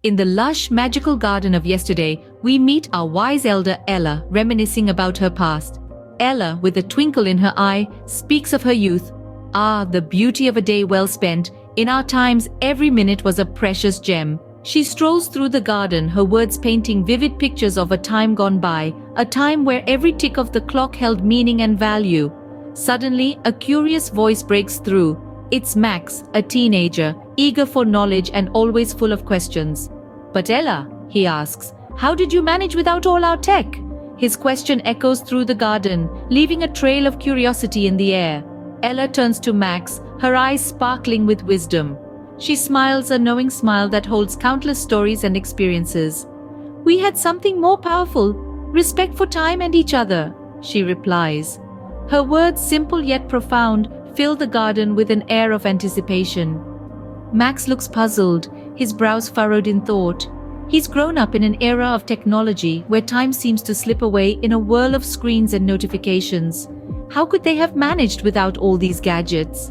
In the lush, magical garden of yesterday, we meet our wise elder Ella, reminiscing about her past. Ella, with a twinkle in her eye, speaks of her youth. Ah, the beauty of a day well spent. In our times, every minute was a precious gem. She strolls through the garden, her words painting vivid pictures of a time gone by, a time where every tick of the clock held meaning and value. Suddenly, a curious voice breaks through. It's Max, a teenager, eager for knowledge and always full of questions. "But Ella," he asks, "how did you manage without all our tech?" His question echoes through the garden, leaving a trail of curiosity in the air. Ella turns to Max, her eyes sparkling with wisdom. She smiles a knowing smile that holds countless stories and experiences. "We had something more powerful, respect for time and each other," she replies. Her words, simple yet profound, fill the garden with an air of anticipation. Max looks puzzled, his brows furrowed in thought. He's grown up in an era of technology where time seems to slip away in a whirl of screens and notifications. How could they have managed without all these gadgets?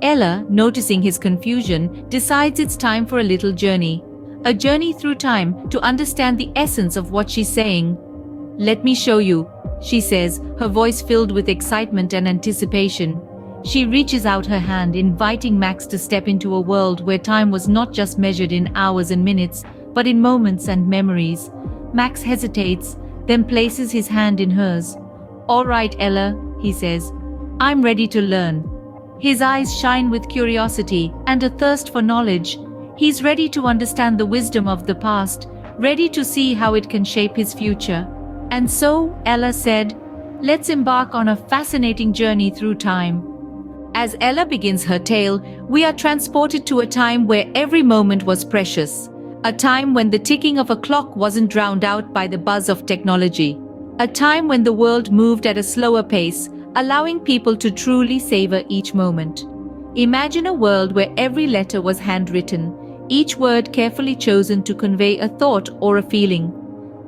Ella, noticing his confusion, decides it's time for a little journey. A journey through time to understand the essence of what she's saying. "Let me show you," she says, her voice filled with excitement and anticipation. She reaches out her hand, inviting Max to step into a world where time was not just measured in hours and minutes, but in moments and memories. Max hesitates, then places his hand in hers. "All right, Ella," he says. "I'm ready to learn." His eyes shine with curiosity and a thirst for knowledge. He's ready to understand the wisdom of the past, ready to see how it can shape his future. And so, Ella said, "Let's embark on a fascinating journey through time." As Ella begins her tale, we are transported to a time where every moment was precious. A time when the ticking of a clock wasn't drowned out by the buzz of technology. A time when the world moved at a slower pace, allowing people to truly savor each moment. Imagine a world where every letter was handwritten, each word carefully chosen to convey a thought or a feeling.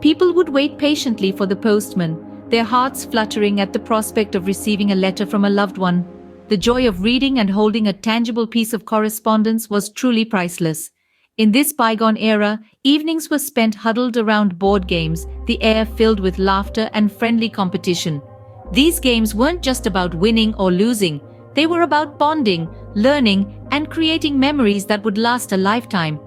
People would wait patiently for the postman, their hearts fluttering at the prospect of receiving a letter from a loved one. The joy of reading and holding a tangible piece of correspondence was truly priceless. In this bygone era, evenings were spent huddled around board games, the air filled with laughter and friendly competition. These games weren't just about winning or losing, they were about bonding, learning, and creating memories that would last a lifetime.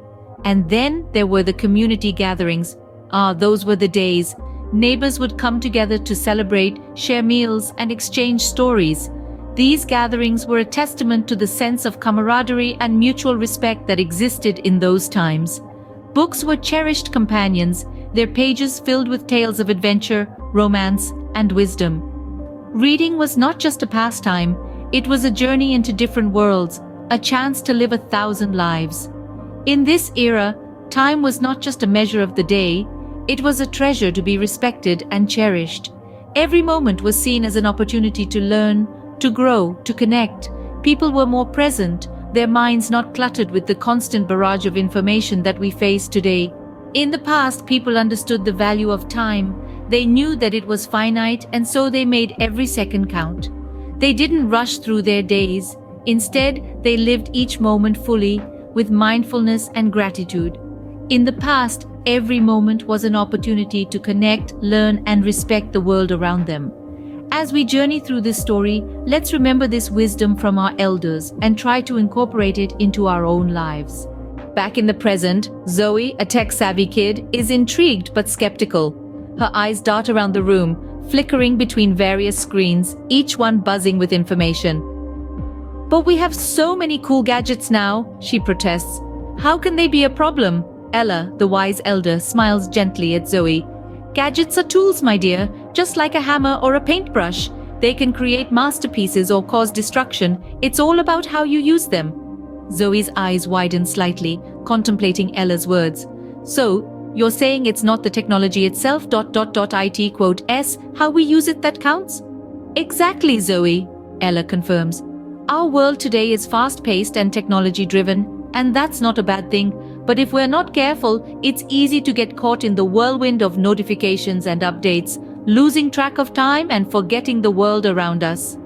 And then there were the community gatherings. Ah, those were the days. Neighbors would come together to celebrate, share meals, and exchange stories. These gatherings were a testament to the sense of camaraderie and mutual respect that existed in those times. Books were cherished companions, their pages filled with tales of adventure, romance, and wisdom. Reading was not just a pastime, it was a journey into different worlds, a chance to live 1,000 lives. In this era, time was not just a measure of the day, it was a treasure to be respected and cherished. Every moment was seen as an opportunity to learn, to grow, to connect. People were more present, their minds not cluttered with the constant barrage of information that we face today. In the past, people understood the value of time. They knew that it was finite, and so they made every second count. They didn't rush through their days. Instead, they lived each moment fully, with mindfulness and gratitude. In the past, every moment was an opportunity to connect, learn, and respect the world around them. As we journey through this story, let's remember this wisdom from our elders and try to incorporate it into our own lives. Back in the present, Zoe, a tech-savvy kid, is intrigued but skeptical. Her eyes dart around the room, flickering between various screens, each one buzzing with information. "But we have so many cool gadgets now," she protests. "How can they be a problem?" Ella, the wise elder, smiles gently at Zoe. "Gadgets are tools, my dear, just like a hammer or a paintbrush. They can create masterpieces or cause destruction. It's all about how you use them." Zoe's eyes widen slightly, contemplating Ella's words. "So, you're saying it's not the technology itself, IT, how we use it that counts?" "Exactly, Zoe," Ella confirms. "Our world today is fast-paced and technology-driven, and that's not a bad thing. But if we're not careful, it's easy to get caught in the whirlwind of notifications and updates, losing track of time and forgetting the world around us."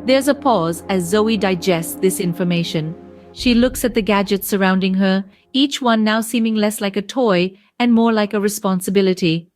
There's a pause as Zoe digests this information. She looks at the gadgets surrounding her, each one now seeming less like a toy and more like a responsibility.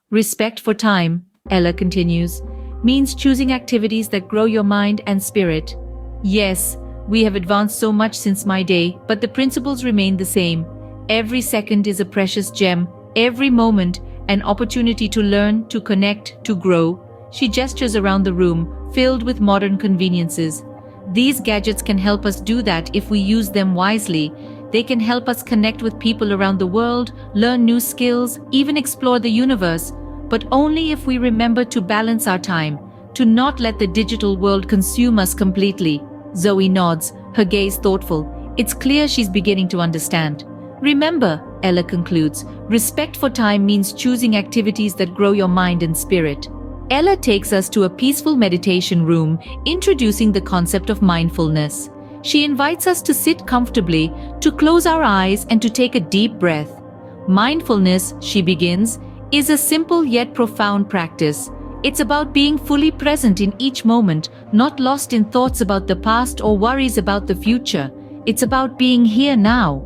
Respect for time, Ella continues, means choosing activities that grow your mind and spirit. Yes, we have advanced so much since my day, but the principles remain the same. Every second is a precious gem, every moment an opportunity to learn, to connect, to grow. She gestures around the room, filled with modern conveniences. These gadgets can help us do that if we use them wisely. They can help us connect with people around the world, learn new skills, even explore the universe, but only if we remember to balance our time, to not let the digital world consume us completely. Zoe nods, her gaze thoughtful. It's clear she's beginning to understand. Remember, Ella concludes, respect for time means choosing activities that grow your mind and spirit. Ella takes us to a peaceful meditation room, introducing the concept of mindfulness. She invites us to sit comfortably, to close our eyes, and to take a deep breath. Mindfulness, she begins, is a simple yet profound practice. It's about being fully present in each moment, not lost in thoughts about the past or worries about the future. It's about being here now.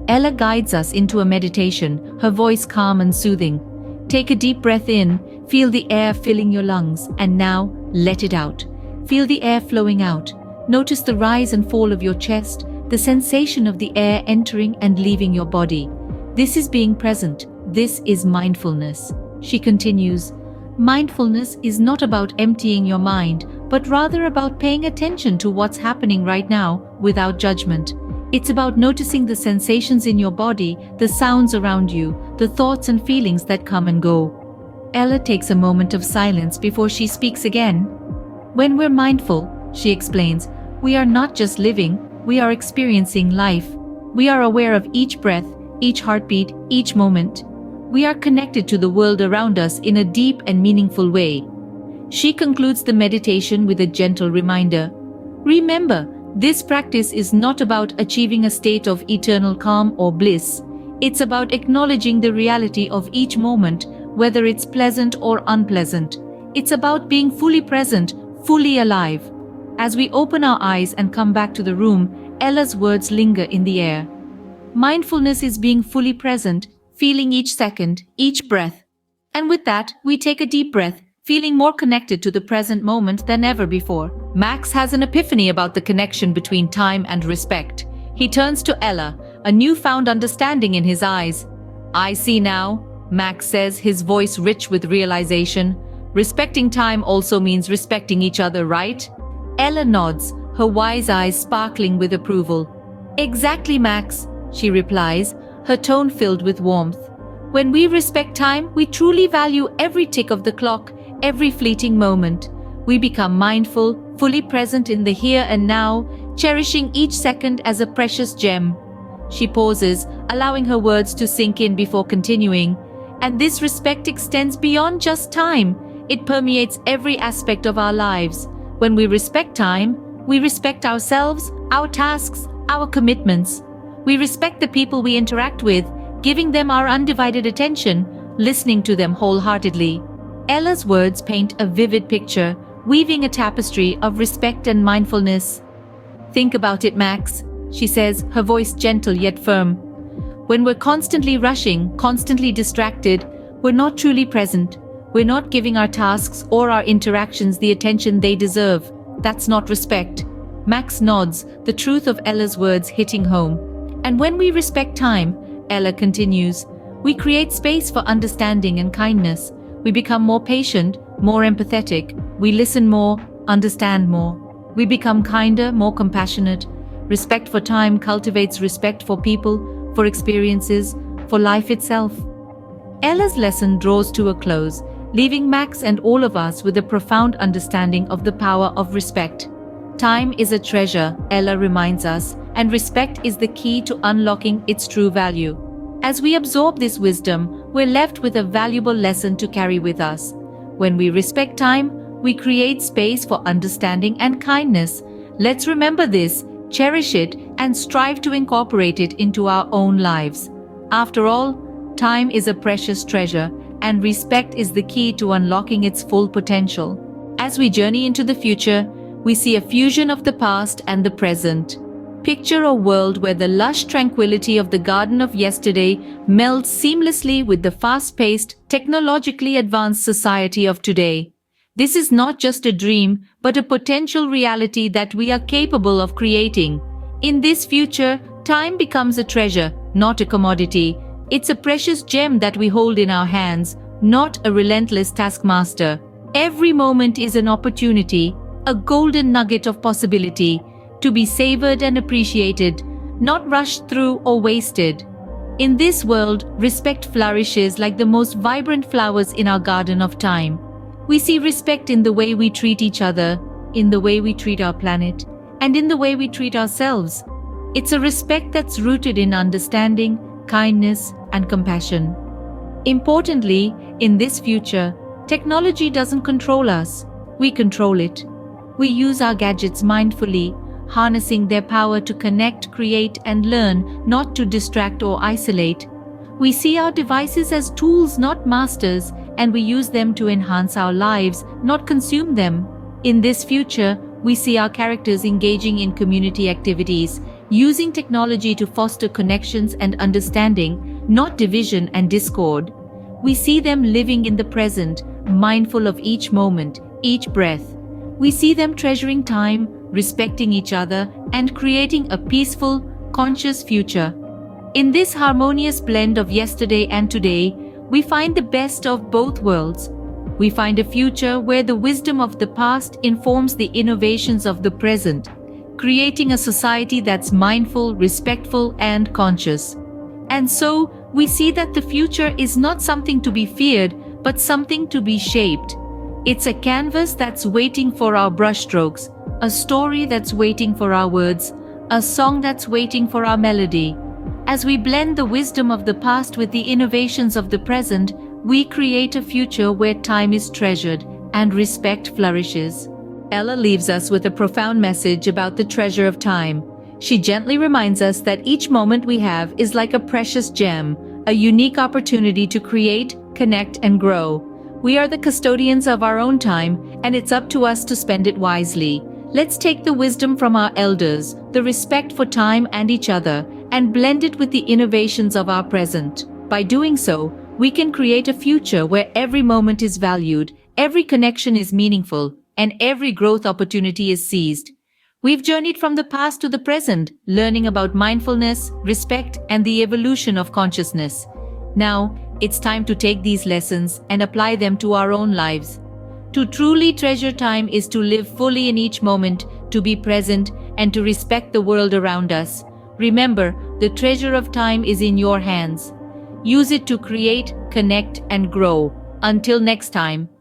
Ella guides us into a meditation, her voice calm and soothing. Take a deep breath in, feel the air filling your lungs, and now let it out. Feel the air flowing out. Notice the rise and fall of your chest, the sensation of the air entering and leaving your body. This is being present. This is mindfulness. She continues, mindfulness is not about emptying your mind, but rather about paying attention to what's happening right now without judgment. It's about noticing the sensations in your body, the sounds around you, the thoughts and feelings that come and go. Ella takes a moment of silence before she speaks again. When we're mindful, she explains, we are not just living, we are experiencing life. We are aware of each breath, each heartbeat, each moment. We are connected to the world around us in a deep and meaningful way. She concludes the meditation with a gentle reminder. Remember, this practice is not about achieving a state of eternal calm or bliss. It's about acknowledging the reality of each moment, whether it's pleasant or unpleasant. It's about being fully present, fully alive. As we open our eyes and come back to the room, Ella's words linger in the air. Mindfulness is being fully present, feeling each second, each breath. And with that, we take a deep breath, feeling more connected to the present moment than ever before. Max has an epiphany about the connection between time and respect. He turns to Ella, a newfound understanding in his eyes. I see now, Max says, his voice rich with realization. Respecting time also means respecting each other, right? Ella nods, her wise eyes sparkling with approval. Exactly, Max, she replies, her tone filled with warmth. When we respect time, we truly value every tick of the clock, every fleeting moment. We become mindful, fully present in the here and now, cherishing each second as a precious gem. She pauses, allowing her words to sink in before continuing. And this respect extends beyond just time. It permeates every aspect of our lives. When we respect time, we respect ourselves, our tasks, our commitments. We respect the people we interact with, giving them our undivided attention, listening to them wholeheartedly. Ella's words paint a vivid picture, weaving a tapestry of respect and mindfulness. Think about it, Max, she says, her voice gentle yet firm. When we're constantly rushing, constantly distracted, we're not truly present. We're not giving our tasks or our interactions the attention they deserve. That's not respect. Max nods, the truth of Ella's words hitting home. And when we respect time, Ella continues, we create space for understanding and kindness. We become more patient, more empathetic. We listen more, understand more. We become kinder, more compassionate. Respect for time cultivates respect for people, for experiences, for life itself. Ella's lesson draws to a close, leaving Max and all of us with a profound understanding of the power of respect. Time is a treasure, Ella reminds us, and respect is the key to unlocking its true value. As we absorb this wisdom, we're left with a valuable lesson to carry with us. When we respect time, we create space for understanding and kindness. Let's remember this, cherish it, and strive to incorporate it into our own lives. After all, time is a precious treasure, and respect is the key to unlocking its full potential. As we journey into the future, we see a fusion of the past and the present. Picture a world where the lush tranquility of the garden of yesterday melds seamlessly with the fast-paced, technologically advanced society of today. This is not just a dream, but a potential reality that we are capable of creating. In this future, time becomes a treasure, not a commodity. It's a precious gem that we hold in our hands, not a relentless taskmaster. Every moment is an opportunity, a golden nugget of possibility, to be savored and appreciated, not rushed through or wasted. In this world, respect flourishes like the most vibrant flowers in our garden of time. We see respect in the way we treat each other, in the way we treat our planet, and in the way we treat ourselves. It's a respect that's rooted in understanding, kindness, and compassion. Importantly, in this future, technology doesn't control us. We control it. We use our gadgets mindfully, harnessing their power to connect, create, and learn, not to distract or isolate. We see our devices as tools, not masters, and we use them to enhance our lives, not consume them. In this future, we see our characters engaging in community activities, using technology to foster connections and understanding, not division and discord. We see them living in the present, mindful of each moment, each breath. We see them treasuring time, respecting each other, and creating a peaceful, conscious future. In this harmonious blend of yesterday and today, we find the best of both worlds. We find a future where the wisdom of the past informs the innovations of the present, creating a society that's mindful, respectful, and conscious. And so, we see that the future is not something to be feared, but something to be shaped. It's a canvas that's waiting for our brushstrokes, a story that's waiting for our words, a song that's waiting for our melody. As we blend the wisdom of the past with the innovations of the present, we create a future where time is treasured and respect flourishes. Ella leaves us with a profound message about the treasure of time. She gently reminds us that each moment we have is like a precious gem, a unique opportunity to create, connect, and grow. We are the custodians of our own time, and it's up to us to spend it wisely. Let's take the wisdom from our elders, the respect for time and each other, and blend it with the innovations of our present. By doing so, we can create a future where every moment is valued, every connection is meaningful, and every growth opportunity is seized. We've journeyed from the past to the present, learning about mindfulness, respect, and the evolution of consciousness. Now, it's time to take these lessons and apply them to our own lives. To truly treasure time is to live fully in each moment, to be present, and to respect the world around us. Remember, the treasure of time is in your hands. Use it to create, connect, and grow. Until next time.